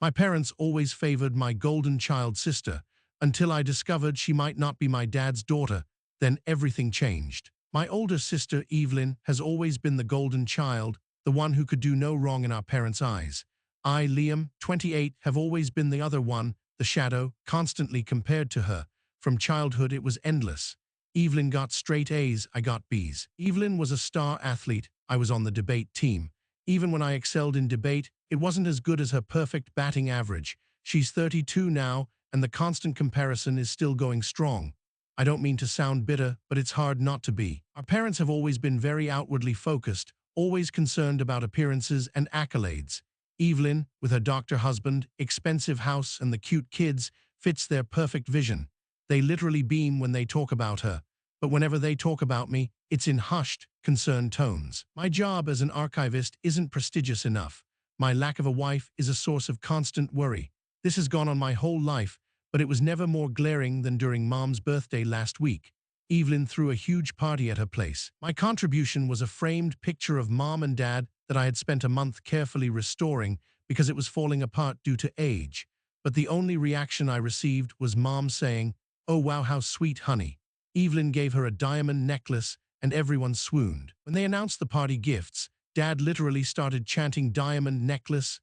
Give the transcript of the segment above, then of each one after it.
My parents always favored my golden child sister until I discovered she might not be my dad's daughter. Then everything changed. My older sister, Evelyn, has always been the golden child, the one who could do no wrong in our parents' eyes. I, Liam, 28, have always been the other one, the shadow, constantly compared to her. From childhood, it was endless. Evelyn got straight A's, I got B's. Evelyn was a star athlete, I was on the debate team. Even when I excelled in debate, it wasn't as good as her perfect batting average. She's 32 now, and the constant comparison is still going strong. I don't mean to sound bitter, but it's hard not to be. Our parents have always been very outwardly focused, always concerned about appearances and accolades. Evelyn, with her doctor husband, expensive house, and the cute kids, fits their perfect vision. They literally beam when they talk about her. But whenever they talk about me, it's in hushed, concerned tones. My job as an archivist isn't prestigious enough. My lack of a wife is a source of constant worry. This has gone on my whole life, but it was never more glaring than during Mom's birthday last week. Evelyn threw a huge party at her place. My contribution was a framed picture of Mom and Dad that I had spent a month carefully restoring because it was falling apart due to age. But the only reaction I received was Mom saying, "Oh wow, how sweet, honey." Evelyn gave her a diamond necklace, and everyone swooned. When they announced the party gifts, Dad literally started chanting diamond necklace,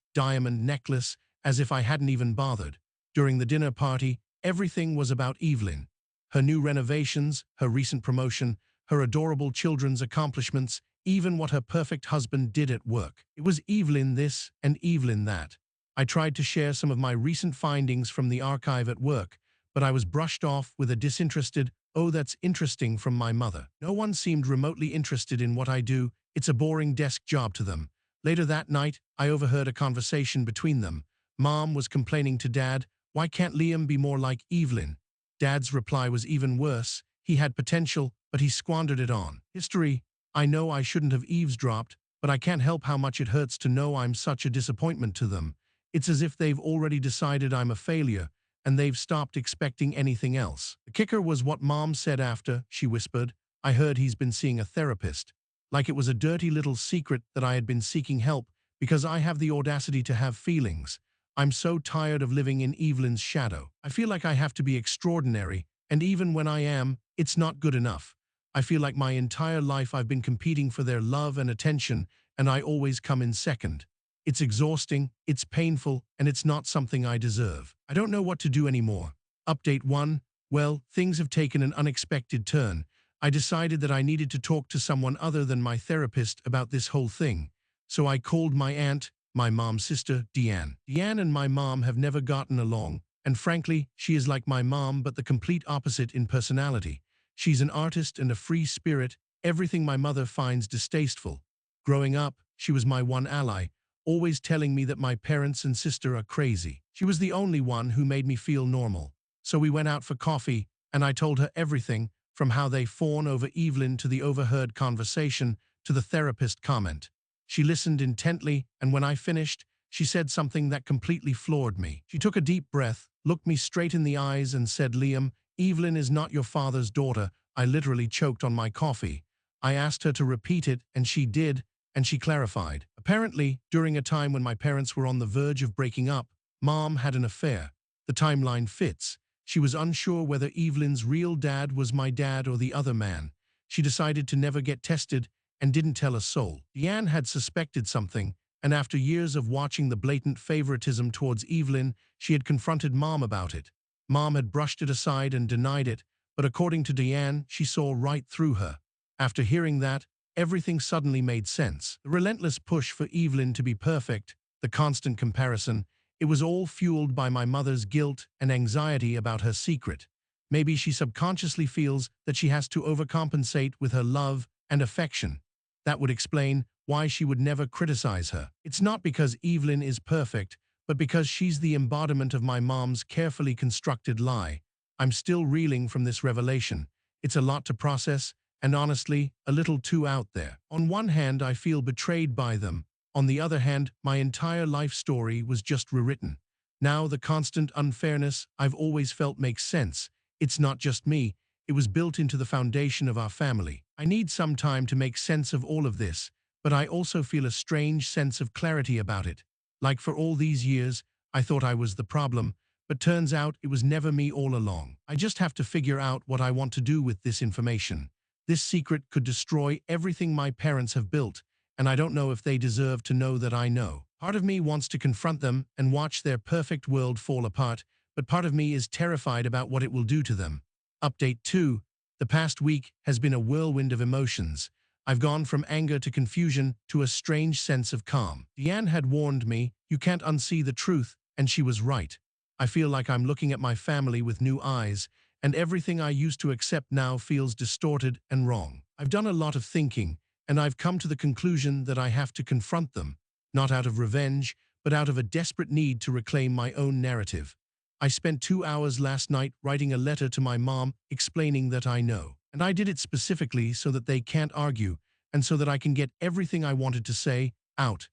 as if I hadn't even bothered. During the dinner party, everything was about Evelyn. Her new renovations, her recent promotion, her adorable children's accomplishments, even what her perfect husband did at work. It was Evelyn this and Evelyn that. I tried to share some of my recent findings from the archive at work, but I was brushed off with a disinterested, "Oh, that's interesting," from my mother. No one seemed remotely interested in what I do. It's a boring desk job to them. Later that night, I overheard a conversation between them. Mom was complaining to Dad, "Why can't Liam be more like Evelyn?" Dad's reply was even worse. He had potential, but he squandered it on history. I know I shouldn't have eavesdropped, but I can't help how much it hurts to know I'm such a disappointment to them. It's as if they've already decided I'm a failure, and they've stopped expecting anything else. The kicker was what Mom said after. She whispered, "I heard he's been seeing a therapist." Like it was a dirty little secret that I had been seeking help because I have the audacity to have feelings. I'm so tired of living in Evelyn's shadow. I feel like I have to be extraordinary, and even when I am, it's not good enough. I feel like my entire life I've been competing for their love and attention, and I always come in second. It's exhausting, it's painful, and it's not something I deserve. I don't know what to do anymore. Update 1. Well, things have taken an unexpected turn. I decided that I needed to talk to someone other than my therapist about this whole thing. So I called my aunt, my mom's sister, Deanne. Deanne and my mom have never gotten along, and frankly, she is like my mom but the complete opposite in personality. She's an artist and a free spirit, everything my mother finds distasteful. Growing up, she was my one ally, always telling me that my parents and sister are crazy. She was the only one who made me feel normal. So we went out for coffee, and I told her everything, from how they fawn over Evelyn to the overheard conversation to the therapist comment. She listened intently, and when I finished, she said something that completely floored me. She took a deep breath, looked me straight in the eyes, and said, "Liam, Evelyn is not your father's daughter." I literally choked on my coffee. I asked her to repeat it, and she did, and she clarified. Apparently, during a time when my parents were on the verge of breaking up, Mom had an affair. The timeline fits. She was unsure whether Evelyn's real dad was my dad or the other man. She decided to never get tested and didn't tell a soul. Deanne had suspected something, and after years of watching the blatant favoritism towards Evelyn, she had confronted Mom about it. Mom had brushed it aside and denied it, but according to Deanne, she saw right through her. After hearing that, everything suddenly made sense. The relentless push for Evelyn to be perfect, the constant comparison, it was all fueled by my mother's guilt and anxiety about her secret. Maybe she subconsciously feels that she has to overcompensate with her love and affection. That would explain why she would never criticize her. It's not because Evelyn is perfect, but because she's the embodiment of my mom's carefully constructed lie. I'm still reeling from this revelation. It's a lot to process, and honestly, a little too out there. On one hand, I feel betrayed by them. On the other hand, my entire life story was just rewritten. Now the constant unfairness I've always felt makes sense. It's not just me. It was built into the foundation of our family. I need some time to make sense of all of this, but I also feel a strange sense of clarity about it. Like for all these years, I thought I was the problem, but turns out it was never me all along. I just have to figure out what I want to do with this information. This secret could destroy everything my parents have built, and I don't know if they deserve to know that I know. Part of me wants to confront them and watch their perfect world fall apart, but part of me is terrified about what it will do to them. Update 2. The past week has been a whirlwind of emotions. I've gone from anger to confusion to a strange sense of calm. Deanne had warned me, you can't unsee the truth, and she was right. I feel like I'm looking at my family with new eyes, and everything I used to accept now feels distorted and wrong. I've done a lot of thinking, and I've come to the conclusion that I have to confront them, not out of revenge, but out of a desperate need to reclaim my own narrative. I spent 2 hours last night writing a letter to my mom explaining that I know. And I did it specifically so that they can't argue, and so that I can get everything I wanted to say out.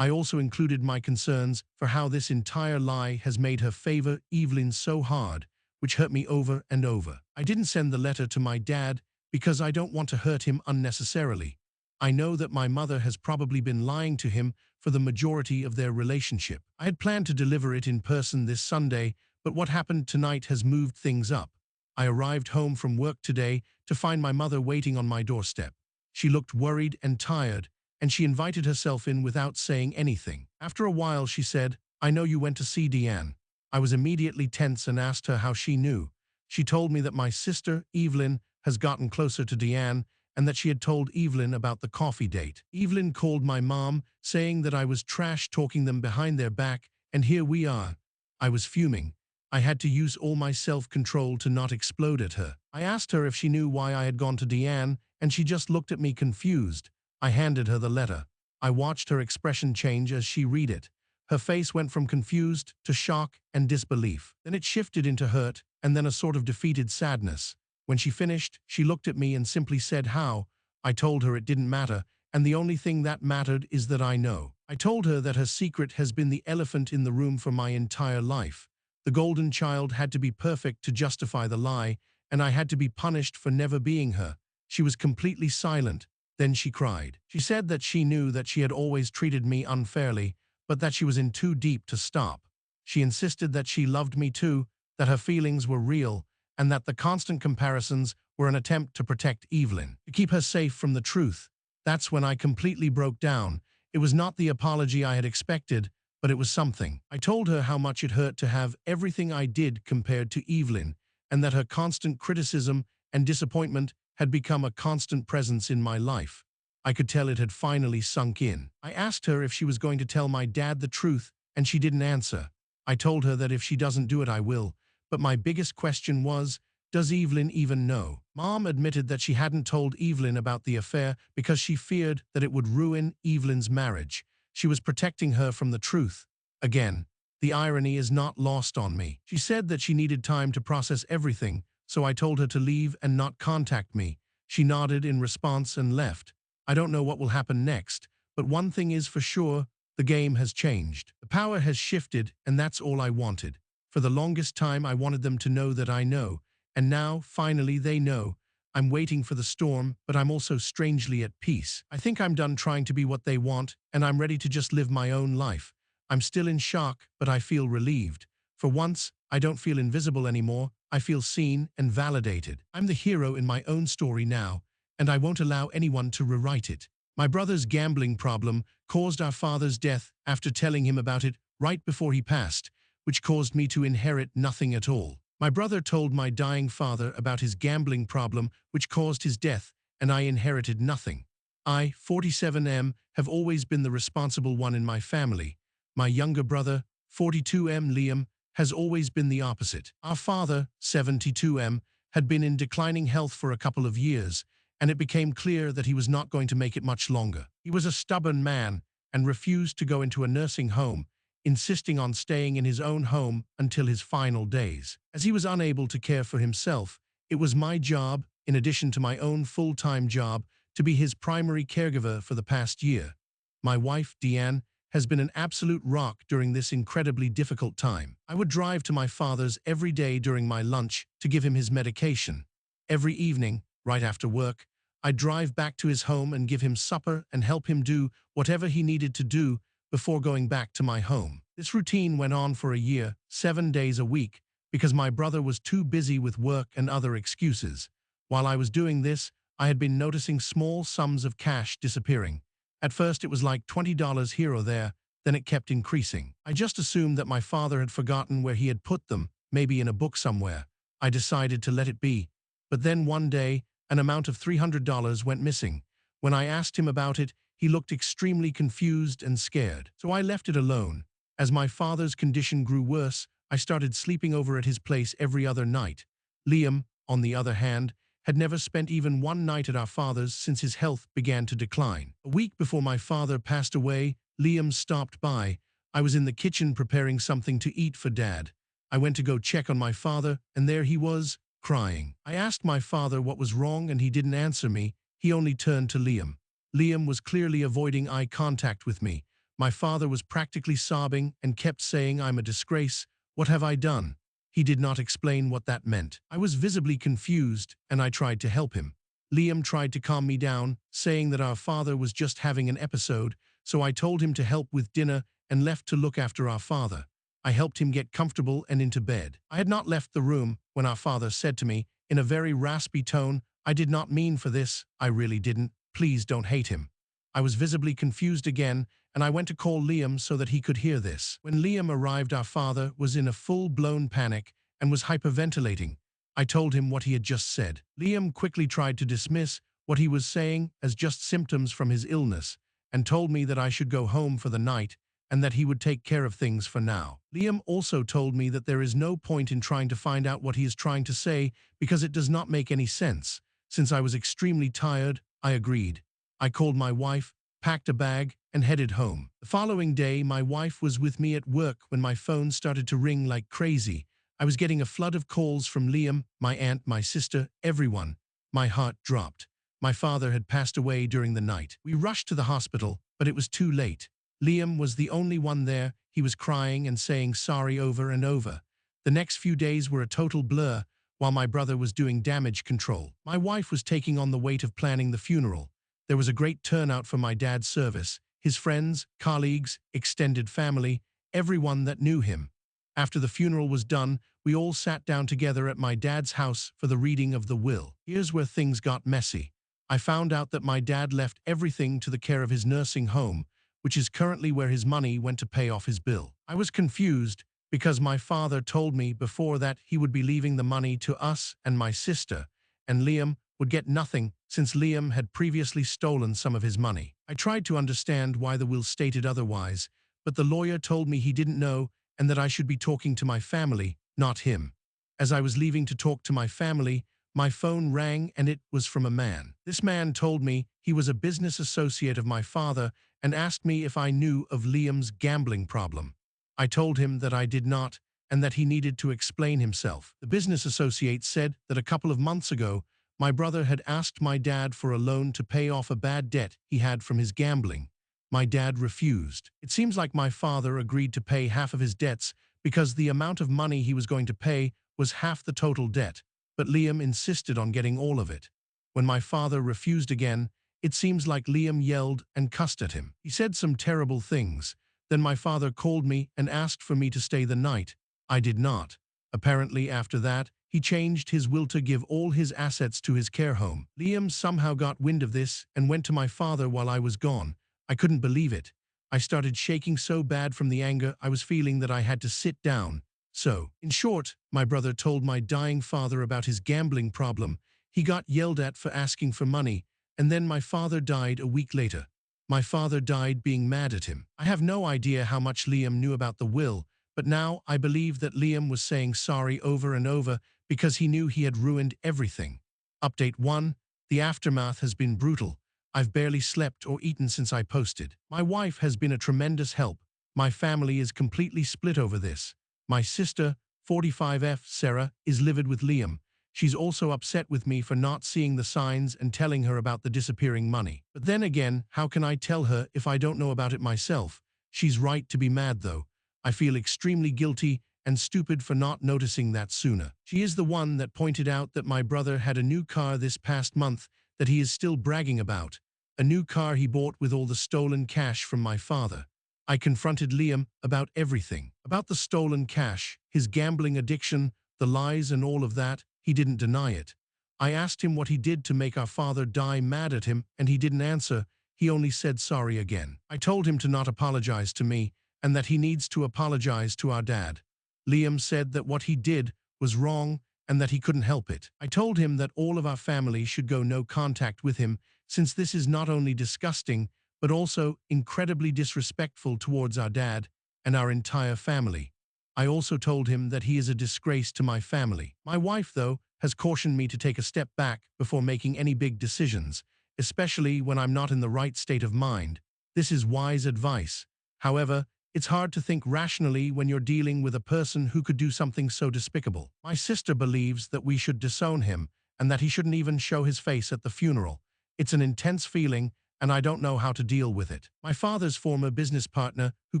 I also included my concerns for how this entire lie has made her favor Evelyn so hard, which hurt me over and over. I didn't send the letter to my dad because I don't want to hurt him unnecessarily. I know that my mother has probably been lying to him for the majority of their relationship. I had planned to deliver it in person this Sunday, but what happened tonight has moved things up. I arrived home from work today to find my mother waiting on my doorstep. She looked worried and tired, and she invited herself in without saying anything. After a while, she said, I know you went to see Deanne. I was immediately tense and asked her how she knew. She told me that my sister, Evelyn, has gotten closer to Deanne and that she had told Evelyn about the coffee date. Evelyn called my mom, saying that I was trash-talking them behind their back, and here we are. I was fuming. I had to use all my self-control to not explode at her. I asked her if she knew why I had gone to Deanne, and she just looked at me confused. I handed her the letter. I watched her expression change as she read it. Her face went from confused to shock and disbelief. Then it shifted into hurt, and then a sort of defeated sadness. When she finished, she looked at me and simply said, how? I told her it didn't matter, and the only thing that mattered is that I know. I told her that her secret has been the elephant in the room for my entire life. The golden child had to be perfect to justify the lie, and I had to be punished for never being her. She was completely silent. Then she cried. She said that she knew that she had always treated me unfairly, but that she was in too deep to stop. She insisted that she loved me too, that her feelings were real, and that the constant comparisons were an attempt to protect Evelyn, to keep her safe from the truth. That's when I completely broke down. It was not the apology I had expected, but it was something. I told her how much it hurt to have everything I did compared to Evelyn, and that her constant criticism and disappointment had become a constant presence in my life. I could tell it had finally sunk in. I asked her if she was going to tell my dad the truth, and she didn't answer. I told her that if she doesn't do it, I will. But my biggest question was, does Evelyn even know? Mom admitted that she hadn't told Evelyn about the affair because she feared that it would ruin Evelyn's marriage. She was protecting her from the truth. Again, the irony is not lost on me. She said that she needed time to process everything, so I told her to leave and not contact me. She nodded in response and left. I don't know what will happen next, but one thing is for sure, the game has changed. The power has shifted, and that's all I wanted. For the longest time, I wanted them to know that I know, and now, finally, they know. I'm waiting for the storm, but I'm also strangely at peace. I think I'm done trying to be what they want, and I'm ready to just live my own life. I'm still in shock, but I feel relieved. For once, I don't feel invisible anymore. I feel seen and validated. I'm the hero in my own story now, and I won't allow anyone to rewrite it. My brother's gambling problem caused our father's death after telling him about it right before he passed, which caused me to inherit nothing at all. My brother told my dying father about his gambling problem, which caused his death, and I inherited nothing. I, 47M, have always been the responsible one in my family. My younger brother, 42M Liam, has always been the opposite. Our father, 72M, had been in declining health for a couple of years, and it became clear that he was not going to make it much longer. He was a stubborn man and refused to go into a nursing home, insisting on staying in his own home until his final days. As he was unable to care for himself, it was my job, in addition to my own full-time job, to be his primary caregiver for the past year. My wife, Deanne, has been an absolute rock during this incredibly difficult time. I would drive to my father's every day during my lunch to give him his medication. Every evening, right after work, I'd drive back to his home and give him supper and help him do whatever he needed to do before going back to my home. This routine went on for a year, 7 days a week, because my brother was too busy with work and other excuses. While I was doing this, I had been noticing small sums of cash disappearing. At first it was like $20 here or there, then it kept increasing. I just assumed that my father had forgotten where he had put them, maybe in a book somewhere. I decided to let it be. But then one day, an amount of $300 went missing. When I asked him about it, he looked extremely confused and scared. So I left it alone. As my father's condition grew worse, I started sleeping over at his place every other night. Liam, on the other hand, had never spent even one night at our father's since his health began to decline. A week before my father passed away, Liam stopped by. I was in the kitchen preparing something to eat for Dad. I went to go check on my father, and there he was, crying. I asked my father what was wrong, and he didn't answer me. He only turned to Liam. Liam was clearly avoiding eye contact with me. My father was practically sobbing and kept saying, "I'm a disgrace. What have I done?" He did not explain what that meant. I was visibly confused, and I tried to help him. Liam tried to calm me down, saying that our father was just having an episode, so I told him to help with dinner and left to look after our father. I helped him get comfortable and into bed. I had not left the room when our father said to me, in a very raspy tone, "I did not mean for this, I really didn't. Please don't hate him." I was visibly confused again, and I went to call Liam so that he could hear this. When Liam arrived, our father was in a full-blown panic and was hyperventilating. I told him what he had just said. Liam quickly tried to dismiss what he was saying as just symptoms from his illness and told me that I should go home for the night and that he would take care of things for now. Liam also told me that there is no point in trying to find out what he is trying to say because it does not make any sense. Since I was extremely tired, I agreed. I called my wife, packed a bag, and headed home. The following day, my wife was with me at work when my phone started to ring like crazy. I was getting a flood of calls from Liam, my aunt, my sister, everyone. My heart dropped. My father had passed away during the night. We rushed to the hospital, but it was too late. Liam was the only one there. He was crying and saying sorry over and over. The next few days were a total blur, while my brother was doing damage control. My wife was taking on the weight of planning the funeral. There was a great turnout for my dad's service. His friends, colleagues, extended family, everyone that knew him. After the funeral was done, we all sat down together at my dad's house for the reading of the will. Here's where things got messy. I found out that my dad left everything to the care of his nursing home, which is currently where his money went to pay off his bill. I was confused because my father told me before that he would be leaving the money to us and my sister, and Liam would get nothing since Liam had previously stolen some of his money. I tried to understand why the will stated otherwise, but the lawyer told me he didn't know and that I should be talking to my family, not him. As I was leaving to talk to my family, my phone rang and it was from a man. This man told me he was a business associate of my father and asked me if I knew of Liam's gambling problem. I told him that I did not and that he needed to explain himself. The business associate said that a couple of months ago, my brother had asked my dad for a loan to pay off a bad debt he had from his gambling. My dad refused. It seems like my father agreed to pay half of his debts because the amount of money he was going to pay was half the total debt, but Liam insisted on getting all of it. When my father refused again, it seems like Liam yelled and cussed at him. He said some terrible things. Then my father called me and asked for me to stay the night. I did not. Apparently after that, he changed his will to give all his assets to his care home. Liam somehow got wind of this and went to my father while I was gone. I couldn't believe it. I started shaking so bad from the anger I was feeling that I had to sit down. So, in short, my brother told my dying father about his gambling problem. He got yelled at for asking for money, and then my father died a week later. My father died being mad at him. I have no idea how much Liam knew about the will, but now I believe that Liam was saying sorry over and over because he knew he had ruined everything. Update 1. The aftermath has been brutal. I've barely slept or eaten since I posted. My wife has been a tremendous help. My family is completely split over this. My sister, 45F Sarah, is livid with Liam. She's also upset with me for not seeing the signs and telling her about the disappearing money. But then again, how can I tell her if I don't know about it myself? She's right to be mad though. I feel extremely guilty and stupid for not noticing that sooner. She is the one that pointed out that my brother had a new car this past month that he is still bragging about. A new car he bought with all the stolen cash from my father. I confronted Liam about everything, about the stolen cash, his gambling addiction, the lies and all of that. He didn't deny it. I asked him what he did to make our father die mad at him, and he didn't answer. He only said sorry again. I told him to not apologize to me, and that he needs to apologize to our dad. Liam said that what he did was wrong and that he couldn't help it. I told him that all of our family should go no contact with him, since this is not only disgusting, but also incredibly disrespectful towards our dad and our entire family. I also told him that he is a disgrace to my family. My wife, though, has cautioned me to take a step back before making any big decisions, especially when I'm not in the right state of mind. This is wise advice. However, it's hard to think rationally when you're dealing with a person who could do something so despicable. My sister believes that we should disown him and that he shouldn't even show his face at the funeral. It's an intense feeling, and I don't know how to deal with it. My father's former business partner, who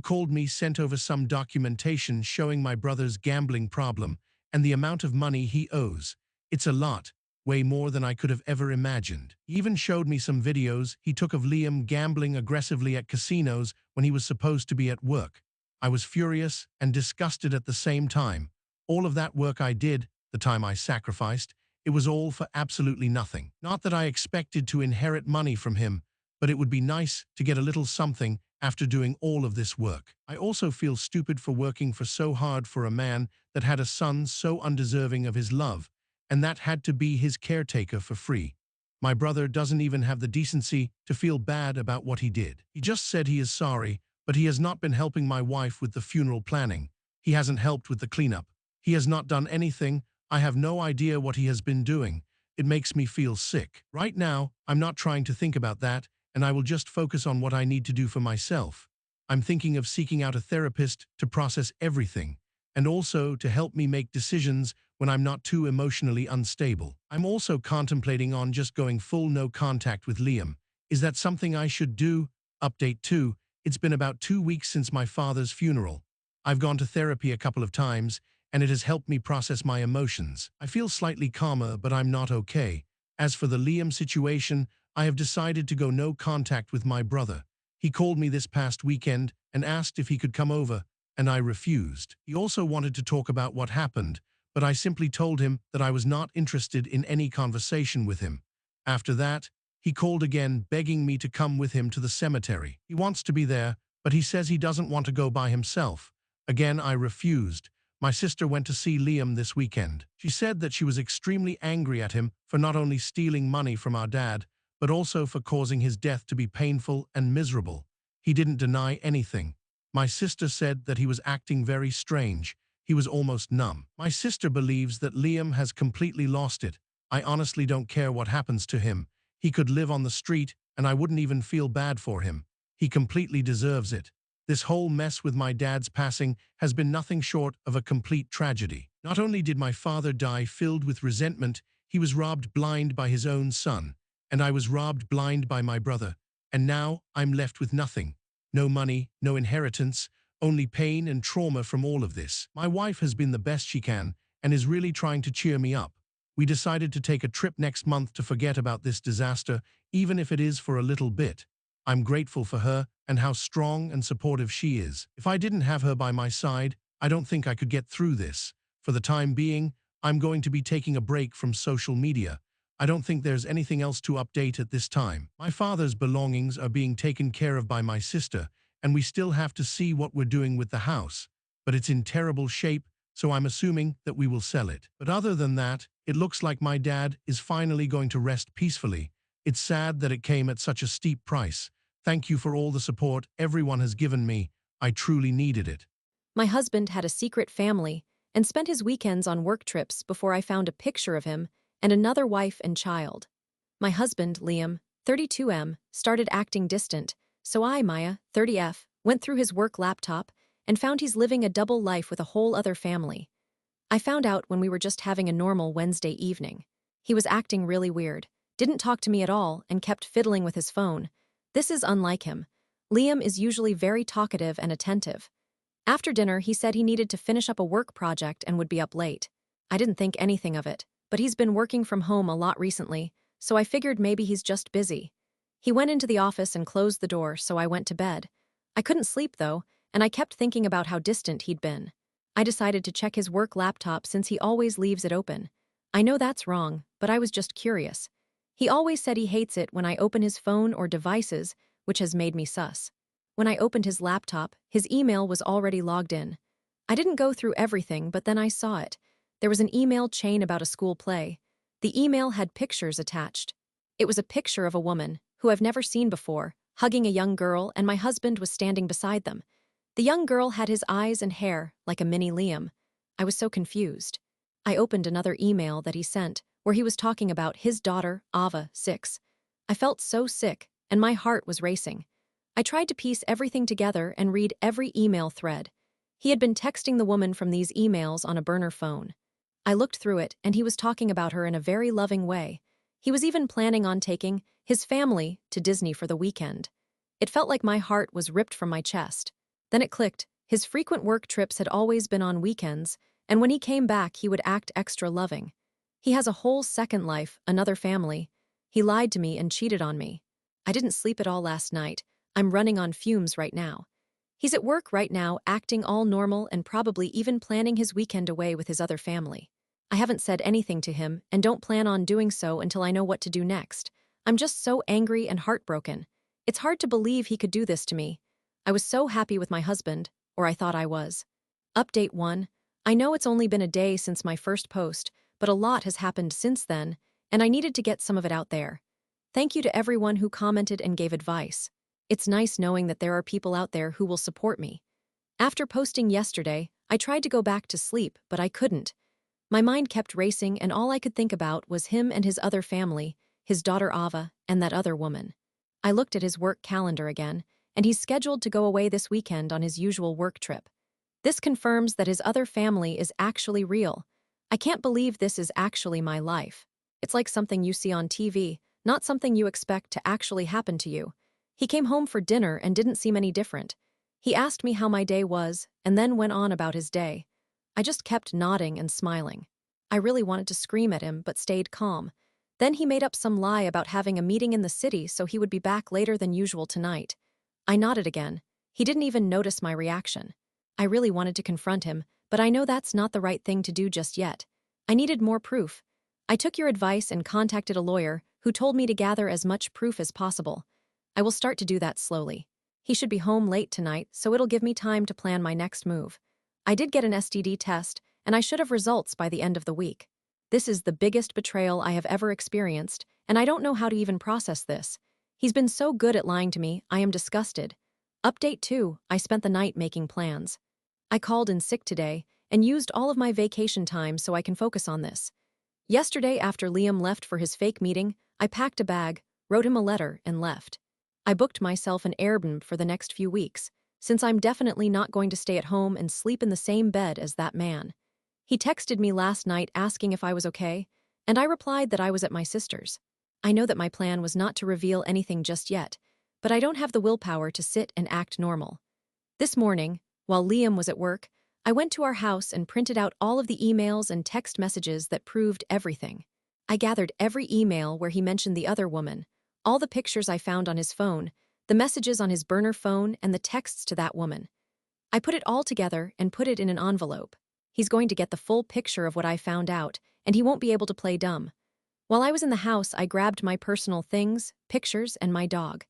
called me, sent over some documentation showing my brother's gambling problem and the amount of money he owes. It's a lot, way more than I could have ever imagined. He even showed me some videos he took of Liam gambling aggressively at casinos when he was supposed to be at work. I was furious and disgusted at the same time. All of that work I did, the time I sacrificed, it was all for absolutely nothing. Not that I expected to inherit money from him, but it would be nice to get a little something after doing all of this work. I also feel stupid for working for so hard for a man that had a son so undeserving of his love, and that had to be his caretaker for free. My brother doesn't even have the decency to feel bad about what he did. He just said he is sorry, but he has not been helping my wife with the funeral planning. He hasn't helped with the cleanup. He has not done anything. I have no idea what he has been doing. It makes me feel sick. Right now, I'm not trying to think about that, and I will just focus on what I need to do for myself. I'm thinking of seeking out a therapist to process everything, and also to help me make decisions when I'm not too emotionally unstable. I'm also contemplating on just going full no contact with Liam. Is that something I should do? Update 2. It's been about 2 weeks since my father's funeral. I've gone to therapy a couple of times, and it has helped me process my emotions. I feel slightly calmer, but I'm not okay. As for the Liam situation, I have decided to go no contact with my brother. He called me this past weekend and asked if he could come over, and I refused. He also wanted to talk about what happened, but I simply told him that I was not interested in any conversation with him. After that, he called again, begging me to come with him to the cemetery. He wants to be there, but he says he doesn't want to go by himself. Again, I refused. My sister went to see Liam this weekend. She said that she was extremely angry at him for not only stealing money from our dad, but also for causing his death to be painful and miserable. He didn't deny anything. My sister said that he was acting very strange. He was almost numb. My sister believes that Liam has completely lost it. I honestly don't care what happens to him. He could live on the street, and I wouldn't even feel bad for him. He completely deserves it. This whole mess with my dad's passing has been nothing short of a complete tragedy. Not only did my father die filled with resentment, he was robbed blind by his own son, and I was robbed blind by my brother. And now I'm left with nothing. No money, no inheritance, only pain and trauma from all of this. My wife has been the best she can and is really trying to cheer me up. We decided to take a trip next month to forget about this disaster, even if it is for a little bit. I'm grateful for her and how strong and supportive she is. If I didn't have her by my side, I don't think I could get through this. For the time being, I'm going to be taking a break from social media. I don't think there's anything else to update at this time. My father's belongings are being taken care of by my sister, and we still have to see what we're doing with the house. But it's in terrible shape, so I'm assuming that we will sell it. But other than that, it looks like my dad is finally going to rest peacefully. It's sad that it came at such a steep price. Thank you for all the support everyone has given me. I truly needed it. My husband had a secret family and spent his weekends on work trips before I found a picture of him and another wife and child. My husband, Liam, 32M, started acting distant, so I, Maya, 30F, went through his work laptop and found he's living a double life with a whole other family. I found out when we were just having a normal Wednesday evening. He was acting really weird, didn't talk to me at all, and kept fiddling with his phone. This is unlike him. Liam is usually very talkative and attentive. After dinner, he said he needed to finish up a work project and would be up late. I didn't think anything of it, but he's been working from home a lot recently, so I figured maybe he's just busy. He went into the office and closed the door, so I went to bed. I couldn't sleep, though, and I kept thinking about how distant he'd been. I decided to check his work laptop since he always leaves it open. I know that's wrong, but I was just curious. He always said he hates it when I open his phone or devices, which has made me sus. When I opened his laptop, his email was already logged in. I didn't go through everything, but then I saw it. There was an email chain about a school play. The email had pictures attached. It was a picture of a woman, who I've never seen before, hugging a young girl, and my husband was standing beside them. The young girl had his eyes and hair like a mini Liam. I was so confused. I opened another email that he sent, where he was talking about his daughter, Ava, 6. I felt so sick, and my heart was racing. I tried to piece everything together and read every email thread. He had been texting the woman from these emails on a burner phone. I looked through it, and he was talking about her in a very loving way. He was even planning on taking his family to Disney for the weekend. It felt like my heart was ripped from my chest. Then it clicked. His frequent work trips had always been on weekends, and when he came back, he would act extra loving. He has a whole second life, another family. He lied to me and cheated on me. I didn't sleep at all last night. I'm running on fumes right now. He's at work right now, acting all normal and probably even planning his weekend away with his other family. I haven't said anything to him and don't plan on doing so until I know what to do next. I'm just so angry and heartbroken. It's hard to believe he could do this to me. I was so happy with my husband, or I thought I was. Update 1. I know it's only been a day since my first post, but a lot has happened since then, and I needed to get some of it out there. Thank you to everyone who commented and gave advice. It's nice knowing that there are people out there who will support me. After posting yesterday, I tried to go back to sleep, but I couldn't. My mind kept racing, and all I could think about was him and his other family, his daughter Ava, and that other woman. I looked at his work calendar again, and he's scheduled to go away this weekend on his usual work trip. This confirms that his other family is actually real. I can't believe this is actually my life. It's like something you see on TV, not something you expect to actually happen to you. He came home for dinner and didn't seem any different. He asked me how my day was, and then went on about his day. I just kept nodding and smiling. I really wanted to scream at him, but stayed calm. Then he made up some lie about having a meeting in the city so he would be back later than usual tonight. I nodded again. He didn't even notice my reaction. I really wanted to confront him, but I know that's not the right thing to do just yet. I needed more proof. I took your advice and contacted a lawyer who told me to gather as much proof as possible. I will start to do that slowly. He should be home late tonight, so it'll give me time to plan my next move. I did get an STD test, and I should have results by the end of the week. This is the biggest betrayal I have ever experienced, and I don't know how to even process this. He's been so good at lying to me, I am disgusted. Update 2. I spent the night making plans. I called in sick today and used all of my vacation time so I can focus on this. Yesterday, after Liam left for his fake meeting, I packed a bag, wrote him a letter, and left. I booked myself an Airbnb for the next few weeks, since I'm definitely not going to stay at home and sleep in the same bed as that man. He texted me last night asking if I was okay, and I replied that I was at my sister's. I know that my plan was not to reveal anything just yet, but I don't have the willpower to sit and act normal. This morning, while Liam was at work, I went to our house and printed out all of the emails and text messages that proved everything. I gathered every email where he mentioned the other woman, all the pictures I found on his phone, the messages on his burner phone, and the texts to that woman. I put it all together and put it in an envelope. He's going to get the full picture of what I found out, and he won't be able to play dumb. While I was in the house, I grabbed my personal things, pictures, and my dog.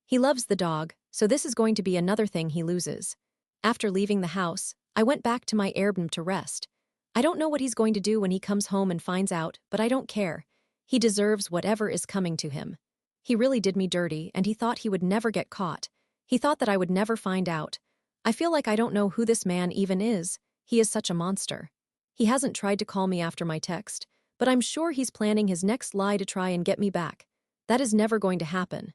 He loves the dog, so this is going to be another thing he loses. After leaving the house, I went back to my Airbnb to rest. I don't know what he's going to do when he comes home and finds out, but I don't care. He deserves whatever is coming to him. He really did me dirty, and he thought he would never get caught. He thought that I would never find out. I feel like I don't know who this man even is. He is such a monster. He hasn't tried to call me after my text, but I'm sure he's planning his next lie to try and get me back. That is never going to happen.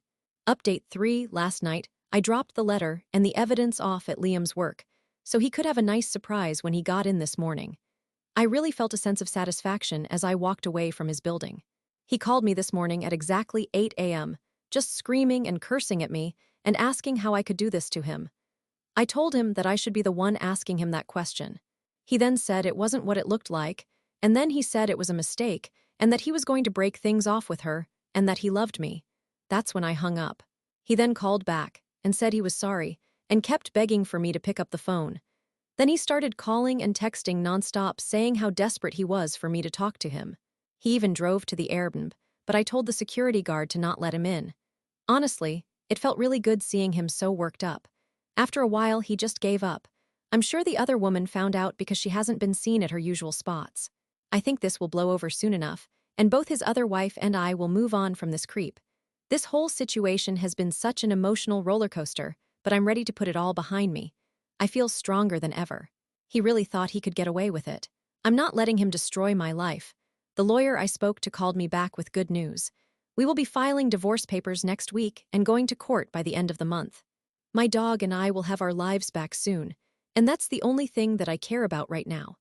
Update 3. Last night, I dropped the letter and the evidence off at Liam's work, so he could have a nice surprise when he got in this morning. I really felt a sense of satisfaction as I walked away from his building. He called me this morning at exactly 8 a.m., just screaming and cursing at me and asking how I could do this to him. I told him that I should be the one asking him that question. He then said it wasn't what it looked like, and then he said it was a mistake and that he was going to break things off with her and that he loved me. That's when I hung up. He then called back and said he was sorry and kept begging for me to pick up the phone. Then he started calling and texting nonstop, saying how desperate he was for me to talk to him. He even drove to the Airbnb, but I told the security guard to not let him in. Honestly, it felt really good seeing him so worked up. After a while, he just gave up. I'm sure the other woman found out because she hasn't been seen at her usual spots. I think this will blow over soon enough, and both his other wife and I will move on from this creep. This whole situation has been such an emotional roller coaster, but I'm ready to put it all behind me. I feel stronger than ever. He really thought he could get away with it. I'm not letting him destroy my life. The lawyer I spoke to called me back with good news. We will be filing divorce papers next week and going to court by the end of the month. My dog and I will have our lives back soon, and that's the only thing that I care about right now.